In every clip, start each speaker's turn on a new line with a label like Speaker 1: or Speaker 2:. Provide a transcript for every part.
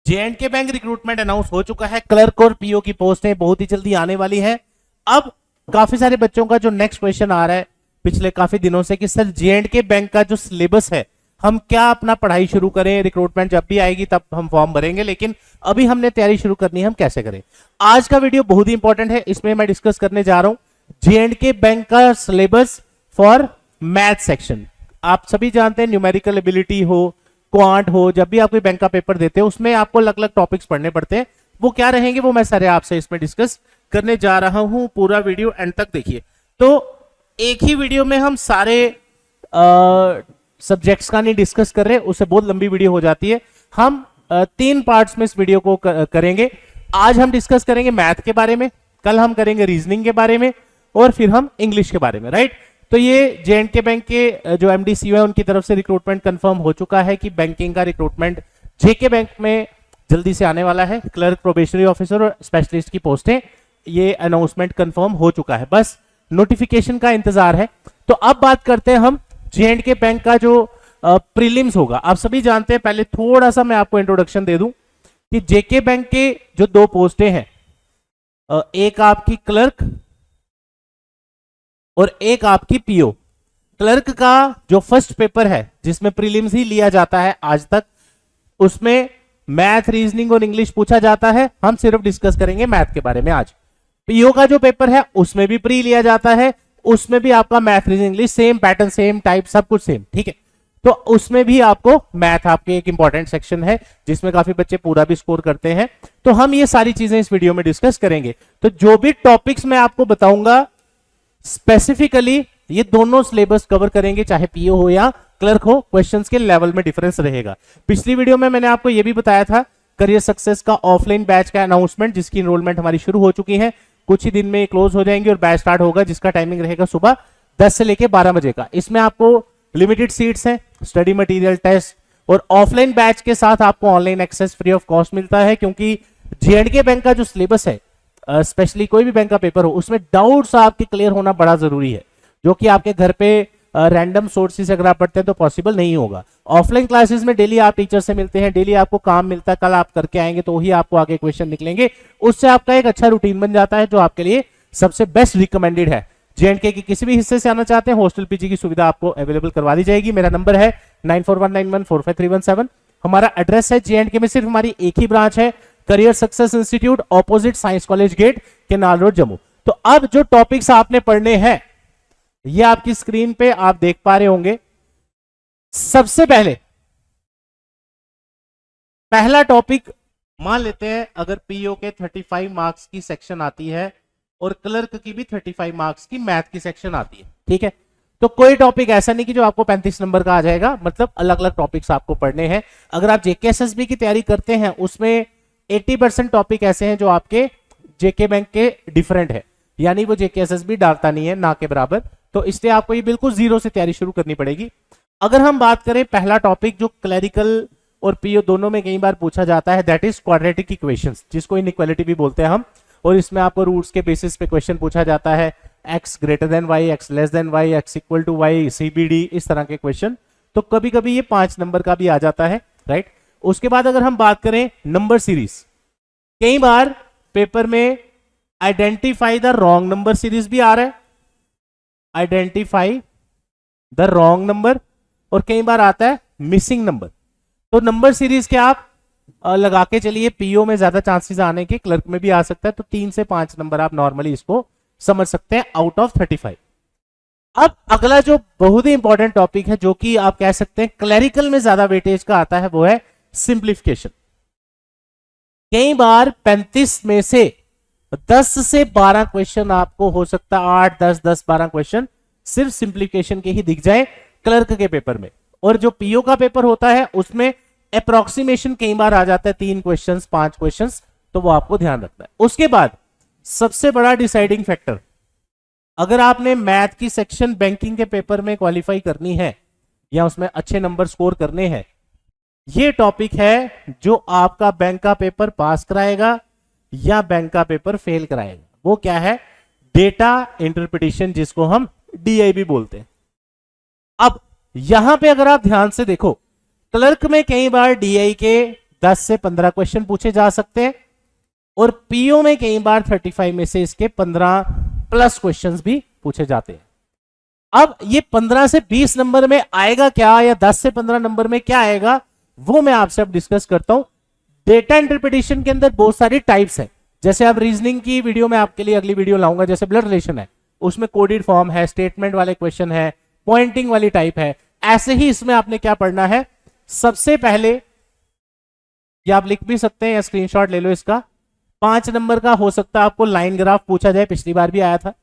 Speaker 1: J&K bank recruitment announce हो चुका है। क्लर्क और पीओ की पोस्टें बहुत ही जल्दी आने वाली है। अब काफी सारे बच्चों का जो नेक्स्ट क्वेश्चन आ रहा है पिछले काफी दिनों से कि सर J&K बैंक का जो सिलेबस है हम क्या अपना पढ़ाई शुरू करें, रिक्रूटमेंट जब भी आएगी तब हम फॉर्म भरेंगे, लेकिन अभी हमने तैयारी शुरू करनी है, हम कैसे करें। आज का वीडियो बहुत ही इंपॉर्टेंट है। इसमें मैं डिस्कस करने जा रहा हूं J&K बैंक का सिलेबस फॉर मैथ सेक्शन। आप सभी जानते हैं न्यूमेरिकल एबिलिटी हो, क्वांट हो, जब भी आप कोई बैंक का पेपर देते हो उसमें आपको अलग अलग टॉपिक्स पढ़ने पड़ते हैं। वो क्या रहेंगे वो मैं सारे आपसे इसमें डिस्कस करने जा रहा हूं। पूरा वीडियो एंड तक देखिए। तो एक ही वीडियो में हम सारे सब्जेक्ट्स का नहीं डिस्कस कर रहे, उससे बहुत लंबी वीडियो हो जाती है। हम 3 पार्ट्स में इस वीडियो को करेंगे। आज हम डिस्कस करेंगे मैथ के बारे में, कल हम करेंगे रीजनिंग के बारे में और फिर हम इंग्लिश के बारे में, राइट। तो ये J&K बैंक के जो MD है उनकी तरफ से रिक्रूटमेंट कंफर्म हो चुका है कि बैंकिंग का रिक्रूटमेंट JK बैंक में जल्दी से आने वाला है। क्लर्क, प्रोबेशनरी ऑफिसर और स्पेशलिस्ट की पोस्टें, ये अनाउंसमेंट कंफर्म हो चुका है, बस नोटिफिकेशन का इंतजार है। तो अब बात करते हैं हम J&K बैंक का जो प्रीलिम्स होगा। आप सभी जानते हैं, पहले थोड़ा सा मैं आपको इंट्रोडक्शन दे दूं कि JK बैंक के जो 2 पोस्टें हैं, एक आपकी क्लर्क और एक आपकी पीओ। क्लर्क का जो फर्स्ट पेपर है जिसमें प्रीलिम्स ही लिया जाता है आज तक, उसमें मैथ, रीजनिंग और इंग्लिश पूछा जाता है। हम सिर्फ डिस्कस करेंगे मैथ के बारे में आज। पीओ का जो पेपर है उसमें भी प्री लिया जाता है, उसमें भी आपका math, reasoning, English same pattern, same type, सब कुछ सेम, ठीक है। तो उसमें भी आपको मैथ आपके एक इंपॉर्टेंट सेक्शन है जिसमें काफी बच्चे पूरा भी स्कोर करते हैं। तो हम ये सारी चीजें इस वीडियो में डिस्कस करेंगे। तो जो भी टॉपिक्स मैं आपको बताऊंगा स्पेसिफिकली ये दोनों सिलेबस कवर करेंगे, चाहे पीओ हो या क्लर्क हो, क्वेश्चंस के लेवल में डिफरेंस रहेगा। पिछली वीडियो में मैंने आपको यह भी बताया था करियर सक्सेस का ऑफलाइन बैच का अनाउंसमेंट, जिसकी एनरोलमेंट हमारी शुरू हो चुकी है, कुछ ही दिन में क्लोज हो जाएंगे और बैच स्टार्ट होगा जिसका टाइमिंग रहेगा सुबह 10 से लेकर 12 बजे का। इसमें आपको लिमिटेड सीट्स हैं, स्टडी मटेरियल, टेस्ट और ऑफलाइन बैच के साथ आपको online access free of cost मिलता है। क्योंकि J&K बैंक का जो सिलेबस है, स्पेशली कोई भी बैंक का पेपर हो, उसमें डाउट्स आपके क्लियर होना बड़ा जरूरी है, जो कि आपके घर पे रैंडम सोर्सेस से अगर आप पढ़ते हैं तो पॉसिबल नहीं होगा। ऑफलाइन क्लासेस में डेली आप टीचर से मिलते हैं, डेली आपको काम मिलता है, कल आप करके आएंगे तो ही आपको आगे क्वेश्चन निकलेंगे, उससे आपका एक अच्छा रूटीन बन जाता है जो आपके लिए सबसे बेस्ट रिकमेंडेड है। J&K के किसी भी हिस्से से आना चाहते हैं, हॉस्टल पीजी की सुविधा आपको अवेलेबल करवा दी जाएगी। मेरा नंबर है 9419145317। हमारा एड्रेस है J&K में सिर्फ हमारी एक ही ब्रांच है, career success institute, opposite science college gate, canal road, Jammu. तो अब जो टॉपिक्स आपने पढ़ने हैं ये आपकी स्क्रीन पे आप देख पा रहे होंगे। सबसे पहले पहला टॉपिक मान लेते हैं, अगर पीओ के 35 मार्क्स की सेक्शन आती है और क्लर्क की भी 35 मार्क्स की मैथ की सेक्शन आती है, ठीक है। तो कोई टॉपिक ऐसा नहीं कि जो आपको 35 नंबर का आ जाएगा, मतलब अलग अलग टॉपिक्स आपको पढ़ने हैं। अगर आप JKSSB की तैयारी करते हैं उसमें 80% टॉपिक ऐसे हैं जो आपके JK बैंक के डिफरेंट है, यानी वो JKSSB डालता नहीं है ना के बराबर। तो इसलिए आपको ये बिल्कुल जीरो से तैयारी शुरू करनी पड़ेगी। अगर हम बात करें पहला टॉपिक जो क्लरिकल और पीओ दोनों में कई बार पूछा जाता है, दैट इज क्वाड्रेटिक इक्वेशंस, जिसको इनइक्वालिटी भी बोलते हैं हम। और इसमें आपको रूट्स के बेसिस पे क्वेश्चन पूछा जाता है, x greater than y, x less than y, x equal to y, CBD, इस तरह के क्वेश्चन। तो कभी कभी ये 5 नंबर का भी आ जाता है, राइट। उसके बाद अगर हम बात करें नंबर सीरीज, कई बार पेपर में identify the wrong number series भी आ रहा है, आइडेंटिफाई द रॉन्ग नंबर, और कई बार आता है मिसिंग नंबर। तो नंबर सीरीज के आप लगा के चलिए, पीओ में ज्यादा चांसेस आने के, क्लर्क में भी आ सकता है। तो 3 से 5 नंबर आप नॉर्मली इसको समझ सकते हैं आउट ऑफ 35। अब अगला जो बहुत ही इंपॉर्टेंट टॉपिक है, जो कि आप कह सकते हैं क्लरिकल में ज्यादा वेटेज का आता है, वो है सिंप्लीफिकेशन। कई बार 35 में से 10 से 12 क्वेश्चन आपको हो सकता है, 8, 10, 10, 12 क्वेश्चन सिर्फ सिंप्लीफिकेशन के ही दिख जाए क्लर्क के पेपर में। और जो पीओ का पेपर होता है उसमें अप्रोक्सीमेशन कई बार आ जाता है, 3 क्वेश्चंस, 5 क्वेश्चंस, तो वो आपको ध्यान रखना है। उसके बाद सबसे बड़ा डिसाइडिंग फैक्टर, अगर आपने मैथ की सेक्शन बैंकिंग के पेपर में क्वालिफाई करनी है या उसमें अच्छे नंबर स्कोर करने हैं, ये टॉपिक है जो आपका बैंक का पेपर पास कराएगा या बैंक का पेपर फेल कराएगा। वो क्या है? डेटा इंटरप्रिटेशन, जिसको हम DI भी बोलते हैं। अब यहां पे अगर आप ध्यान से देखो, क्लर्क में कई बार DI के 10 से 15 क्वेश्चन पूछे जा सकते हैं और पीओ में कई बार 35 में से इसके 15 प्लस क्वेश्चंस भी पूछे जाते हैं। अब ये 15 से 20 नंबर में आएगा क्या या 10 से 15 नंबर में क्या आएगा वो मैं आपसे अब डिस्कस करता हूं। डेटा इंटरप्रिटेशन के अंदर बहुत सारी टाइप्स है, जैसे अब रीजनिंग की वीडियो में आपके लिए अगली वीडियो लाऊंगा, जैसे ब्लड रिलेशन है उसमें कोडेड फॉर्म है, स्टेटमेंट वाले क्वेश्चन है, पॉइंटिंग वाली टाइप है। ऐसे ही इसमें आपने क्या पढ़ना है, सबसे पहले या आप लिख भी सकते हैं या स्क्रीनशॉट ले लो इसका, 5 नंबर का हो सकता है आपको लाइन ग्राफ पूछा जाए, पिछली बार भी आया था।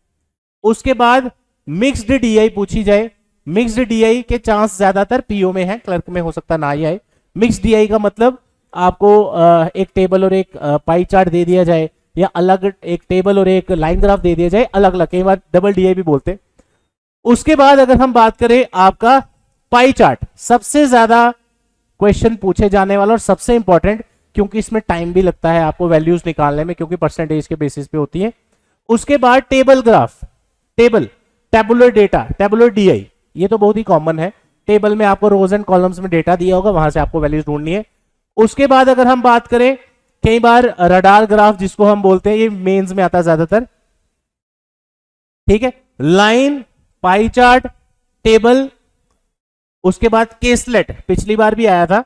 Speaker 1: उसके बाद मिक्स्ड डीआई पूछी जाए। मिक्स्ड डीआई के चांस ज्यादातर पीओ में है, क्लर्क में हो सकता ना ही आए। मिक्स्ड डीआई का मतलब आपको एक टेबल और एक पाई चार्ट दे दिया जाए या अलग एक टेबल और एक लाइन ग्राफ दे दिया जाए, अलग अलग, कई बार डबल डीआई भी बोलते हैं। उसके बाद अगर हम बात करें आपका पाई चार्ट, सबसे ज्यादा क्वेश्चन पूछे जाने वाला और सबसे इंपॉर्टेंट, क्योंकि इसमें टाइम भी लगता है आपको वैल्यूज निकालने में, क्योंकि परसेंटेज के बेसिस पे होती है। उसके बाद table graph, tabular data, tabular DI, ये तो बहुत ही कॉमन है। टेबल में आपको रोज एंड कॉलम्स में डेटा दिया होगा, वहां से आपको वैल्यूज ढूंढनी है। उसके बाद अगर हम बात करें कई बार रडार ग्राफ जिसको हम बोलते हैं, ये मेंस में आता है ज्यादातर, ठीक है। लाइन, पाई चार्ट, टेबल, उसके बाद केसलेट, पिछली बार भी आया था।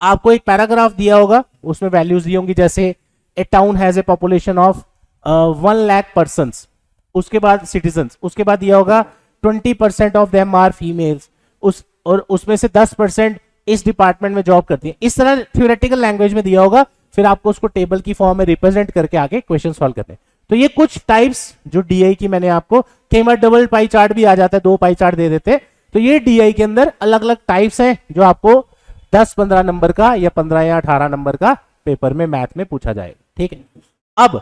Speaker 1: आपको एक पैराग्राफ दिया होगा, उसमें वैल्यूज दी होंगी, जैसे a town has a population of 1 lakh persons, उसके बाद सिटीजन्स, उसके बाद दिया होगा 20% ऑफ देम आर फीमेल्स, और उसमें से 10% इस डिपार्टमेंट में जॉब करती है। इस तरह थ्योरेटिकल लैंग्वेज में दिया होगा, फिर आपको उसको टेबल की फॉर्म में रिप्रेजेंट करके आगे क्वेश्चन सॉल्व करते हैं। तो ये कुछ टाइप्स जो डीआई की मैंने आपको, कई बार डबल पाई चार्ट भी आ जाता है, 2 पाई चार्ट दे देते हैं। तो ये डीआई के अंदर अलग अलग टाइप्स हैं जो आपको 10-15 नंबर का या 15 या 18 नंबर का पेपर में मैथ में पूछा जाएगा, ठीक है। अब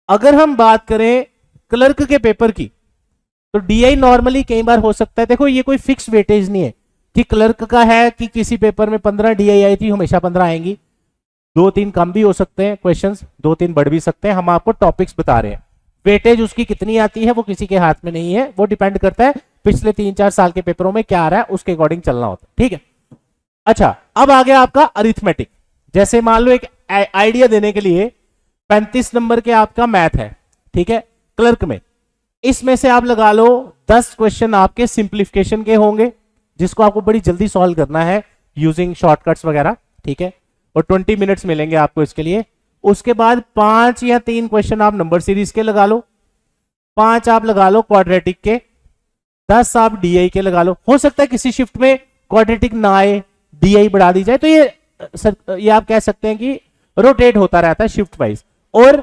Speaker 1: अगर हम बात करें क्लर्क के पेपर की, तो डीआई नॉर्मली कई बार हो सकता है, देखो ये कोई फिक्स वेटेज नहीं है कि क्लर्क का है कि किसी पेपर में 15 डीआई आई थी हमेशा 15 आएंगी, 2-3 कम भी हो सकते हैं क्वेश्चंस, 2-3 बढ़ भी सकते हैं। हम आपको टॉपिक्स बता रहे हैं, वेटेज उसकी कितनी आती है वो किसी के हाथ में नहीं है, वो डिपेंड करता है पिछले 3-4 साल के पेपरों में क्या आ रहा है, उसके अकॉर्डिंग चलना होता है, ठीक है। अच्छा, अब आ गया आपका अरिथमेटिक। जैसे मान लो एक आइडिया देने के लिए 35 नंबर के आपका मैथ है, ठीक है, क्लर्क में, इसमें से आप लगा लो 10 क्वेश्चन आपके सिंप्लीफिकेशन के होंगे, जिसको आपको बड़ी जल्दी सॉल्व करना है यूजिंग शॉर्टकट्स वगैरह, ठीक है, और 20 मिनट्स मिलेंगे आपको इसके लिए। उसके बाद 5 या 3 क्वेश्चन आप नंबर सीरीज के लगा लो, 5 आप लगा लो क्वाड्रेटिक के, 10 आप डीआई के लगा लो। हो सकता है किसी शिफ्ट में क्वाड्रेटिक ना आए, डीआई बढ़ा दी जाए, तो ये आप कह सकते हैं कि रोटेट होता रहता है शिफ्ट वाइज। और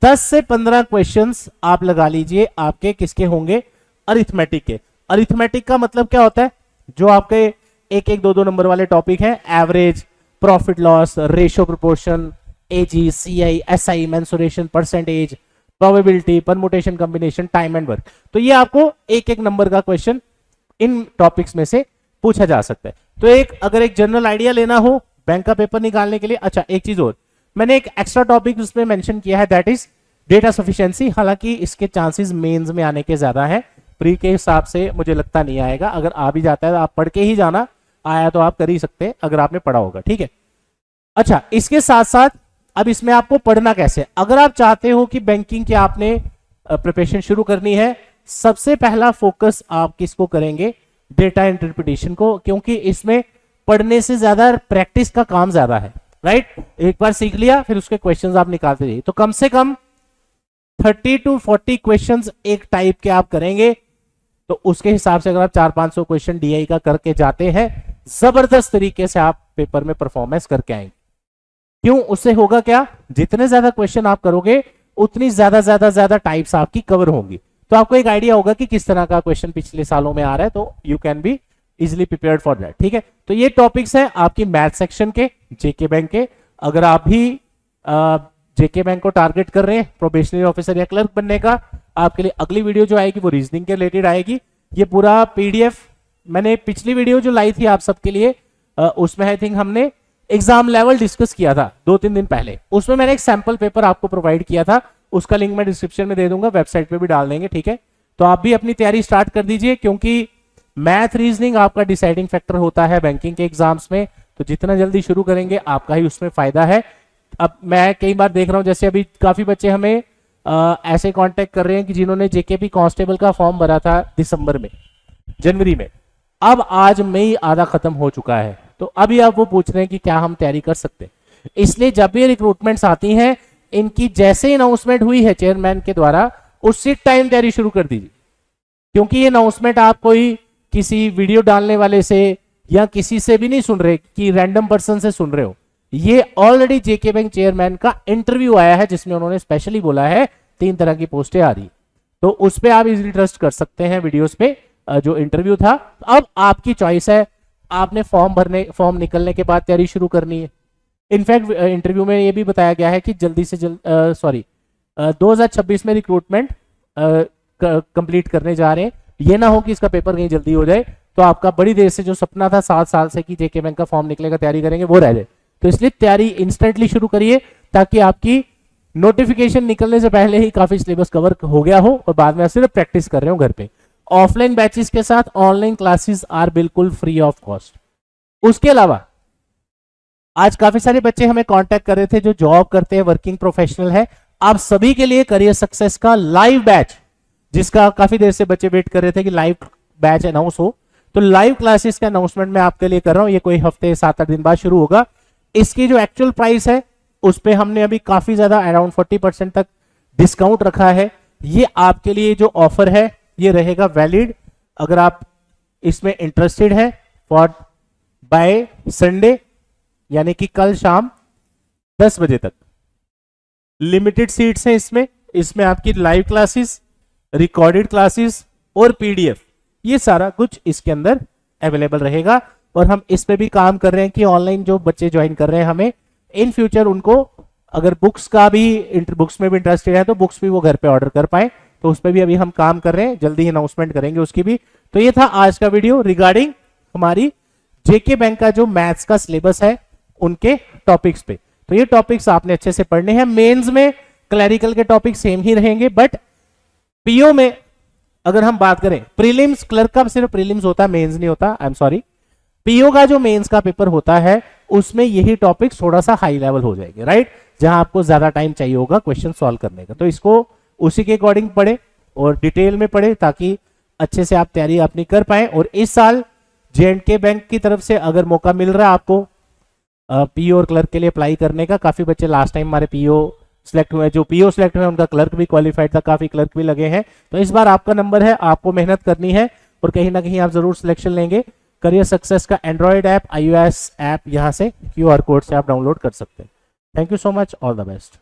Speaker 1: 10 से 15 क्वेश्चंस आप लगा लीजिए आपके किसके होंगे, अरिथमेटिक के। अरिथमेटिक का मतलब क्या होता है, जो आपके 1-1, 2-2 नंबर वाले टॉपिक हैं, average, profit loss, ratio proportion, AG, CI, SI, mensuration, percentage, probability, permutation, combination, time and work. तो ये आपको 1-1 नंबर का क्वेश्चन इन टॉपिक्स में से पूछा जा सकता है। तो अगर एक जनरल आइडिया लेना हो बैंक का पेपर निकालने के लिए। अच्छा, एक चीज और, मैंने एक एक्स्ट्रा टॉपिक उसमें मेंशन किया है, दैट इज डेटा सफिशिएंसी। हालांकि इसके चांसेस मेंस में आने के ज्यादा है, प्री के हिसाब से मुझे लगता नहीं आएगा। अगर आ भी जाता है तो आप पढ़ के ही जाना, आया तो आप कर ही सकते हैं अगर आपने पढ़ा होगा, ठीक है। अच्छा, इसके साथ साथ अब इसमें आपको पढ़ना कैसे, अगर आप चाहते हो कि बैंकिंग की आपने प्रिपरेशन शुरू करनी है, सबसे पहला फोकस आप किसको करेंगे, डेटा इंटरप्रिटेशन को, क्योंकि इसमें पढ़ने से ज्यादा प्रैक्टिस का काम ज्यादा है, राइट। एक बार सीख लिया फिर उसके क्वेश्चंस आप निकालते जाइए। तो कम से कम 30 to 40 क्वेश्चंस एक टाइप के आप करेंगे, तो उसके हिसाब से अगर आप 400-500 क्वेश्चन डीआई का करके जाते हैं, जबरदस्त तरीके से आप पेपर में परफॉर्मेंस करके आएंगे। क्यों, उससे होगा क्या, जितने ज्यादा क्वेश्चन आप करोगे उतनी ज्यादा टाइप्स आपकी कवर होंगी, तो आपको एक आइडिया होगा कि किस तरह का क्वेश्चन पिछले सालों में आ रहा है, तो you can be easily prepared for that, ठीक है। तो ये टॉपिक्स हैं आपकी मैथ सेक्शन के, जेके बैंक के। अगर आप भी जेके बैंक को टारगेट कर रहे हैं प्रोबेशनरी ऑफिसर या क्लर्क बनने का, आपके लिए अगली वीडियो जो आएगी वो रीजनिंग के रिलेटेड आएगी। ये पूरा पीडीएफ मैंने पिछली वीडियो जो लाई थी आप सबके लिए, उसमें आई थिंक हमने एग्जाम लेवल डिस्कस किया था 2-3 दिन पहले, उसमें मैंने एक सैंपल पेपर आपको प्रोवाइड किया था, उसका लिंक मैं डिस्क्रिप्शन में दे दूंगा, वेबसाइट पे भी डाल देंगे, ठीक है। तो आप भी अपनी तैयारी स्टार्ट कर दीजिए, क्योंकि मैथ रीजनिंग आपका डिसाइडिंग फैक्टर होता है बैंकिंग के एग्जाम्स में। तो जितना जल्दी शुरू करेंगे आपका ही उसमें फायदा है। अब मैं कई बार देख रहा हूं, जैसे अभी काफी बच्चे हमें ऐसे कांटेक्ट कर रहे हैं कि जिन्होंने जेकेपी कांस्टेबल का फॉर्म भरा था दिसंबर में, जनवरी में, अब आज मई आधा खत्म हो चुका है, तो अभी आप वो पूछ रहे हैं कि क्या हम तैयारी कर सकते हैं। इसलिए जब भी रिक्रूटमेंट्स आती हैं, इनकी जैसे ही अनाउंसमेंट हुई है चेयरमैन के द्वारा, उसी टाइम तैयारी शुरू कर दीजिए, क्योंकि ये अनाउंसमेंट आप कोई किसी वीडियो डालने वाले से या किसी से भी नहीं सुन रहे कि रैंडम पर्सन से सुन रहे हो। ये ऑलरेडी जेके बैंक चेयरमैन का इंटरव्यू आया है, जिसमें उन्होंने स्पेशली बोला है 3 तरह की पोस्टें आ रही, तो उस पर आप इजीली ट्रस्ट कर सकते हैं वीडियोस पे जो इंटरव्यू था। अब आपकी चॉइस है, आपने फॉर्म निकलने के बाद तैयारी शुरू करनी है। इनफैक्ट इंटरव्यू में ये भी बताया गया है कि जल्दी से 2026 में रिक्रूटमेंट कंप्लीट करने जा रहे हैं। ये ना हो कि इसका पेपर कहीं जल्दी हो जाए तो आपका बड़ी देर से जो सपना था 7 साल से कि जेके बैंक का फॉर्म निकलेगा, तैयारी करेंगे, वो रह जाए। तो इसलिए तैयारी इंस्टेंटली शुरू करिए, ताकि आपकी नोटिफिकेशन निकलने से पहले ही काफी सिलेबस कवर हो गया हो और बाद में सिर्फ प्रैक्टिस कर रहे हो घर पे। ऑफलाइन बैचेस के साथ ऑनलाइन क्लासेस आर बिल्कुल फ्री ऑफ कॉस्ट। उसके अलावा आज काफी सारे बच्चे हमें कांटेक्ट कर रहे थे जो जॉब करते हैं, वर्किंग प्रोफेशनल है। आप सभी के लिए करियर सक्सेस का लाइव बैच, जिसका काफी देर से बच्चे वेट कर रहे थे कि लाइव बैच अनाउंस हो, तो लाइव क्लासेस का अनाउंसमेंट मैं आपके लिए कर रहा हूं। ये कोई हफ्ते 7-8 दिन बाद शुरू होगा। इसकी जो एक्चुअल प्राइस है उस पे हमने अभी काफी ज्यादा अराउंड 40% तक डिस्काउंट रखा है। ये आपके लिए जो ऑफर है ये रहेगा वैलिड, अगर आप इसमें इंटरेस्टेड है, फॉर बाय संडे, यानी कि कल शाम 10 बजे तक। लिमिटेड सीट्स हैं इसमें आपकी लाइव क्लासेस, रिकॉर्डेड क्लासेस और पीडीएफ, ये सारा कुछ इसके अंदर अवेलेबल रहेगा। और हम इस पे भी काम कर रहे हैं कि ऑनलाइन जो बच्चे ज्वाइन कर रहे हैं, हमें इन फ्यूचर उनको अगर बुक्स में भी इंटरेस्टेड है तो बुक्स भी वो घर पे ऑर्डर कर पाए, तो उस पर भी अभी हम काम कर रहे हैं, जल्दी ही अनाउंसमेंट करेंगे उसकी भी। तो ये था आज का वीडियो रिगार्डिंग हमारी जेके बैंक का जो मैथ्स का सिलेबस है उनके टॉपिक्स पे। तो ये टॉपिक्स आपने अच्छे से पढ़ने हैं। मेंस में क्लैरिकल के टॉपिक सेम ही रहेंगे, बट पीओ में अगर हम बात करें, प्रीलिम्स क्लर्क का सिर्फ प्रीलिम्स होता है, मेंस नहीं होता, आई एम सॉरी। पीओ का जो मेंस का पेपर होता है उसमें यही टॉपिक थोड़ा सा हाई लेवल हो जाएंगे, राइट, जहां आपको ज्यादा टाइम चाहिए होगा क्वेश्चन सॉल्व करने का। तो इसको उसी के अकॉर्डिंग पढ़े और डिटेल में पढ़े, ताकि अच्छे से आप तैयारी अपनी कर पाए। और इस साल जेएंडके बैंक की तरफ से अगर मौका मिल रहा है आपको पीओ और क्लर्क के लिए अप्लाई करने का, काफी बच्चे लास्ट टाइम हमारे पीओ सिलेक्ट हुए, जो पीओ सिलेक्ट हुए उनका क्लर्क भी क्वालिफाइड था, काफी क्लर्क भी लगे हैं। तो इस बार आपका नंबर है, आपको मेहनत करनी है और कहीं ना कहीं आप जरूर सिलेक्शन लेंगे। करियर सक्सेस का एंड्रॉइड ऐप, iOS ऐप, यहां से क्यूआर कोड से आप डाउनलोड कर सकते हैं। Thank you so much, all the best.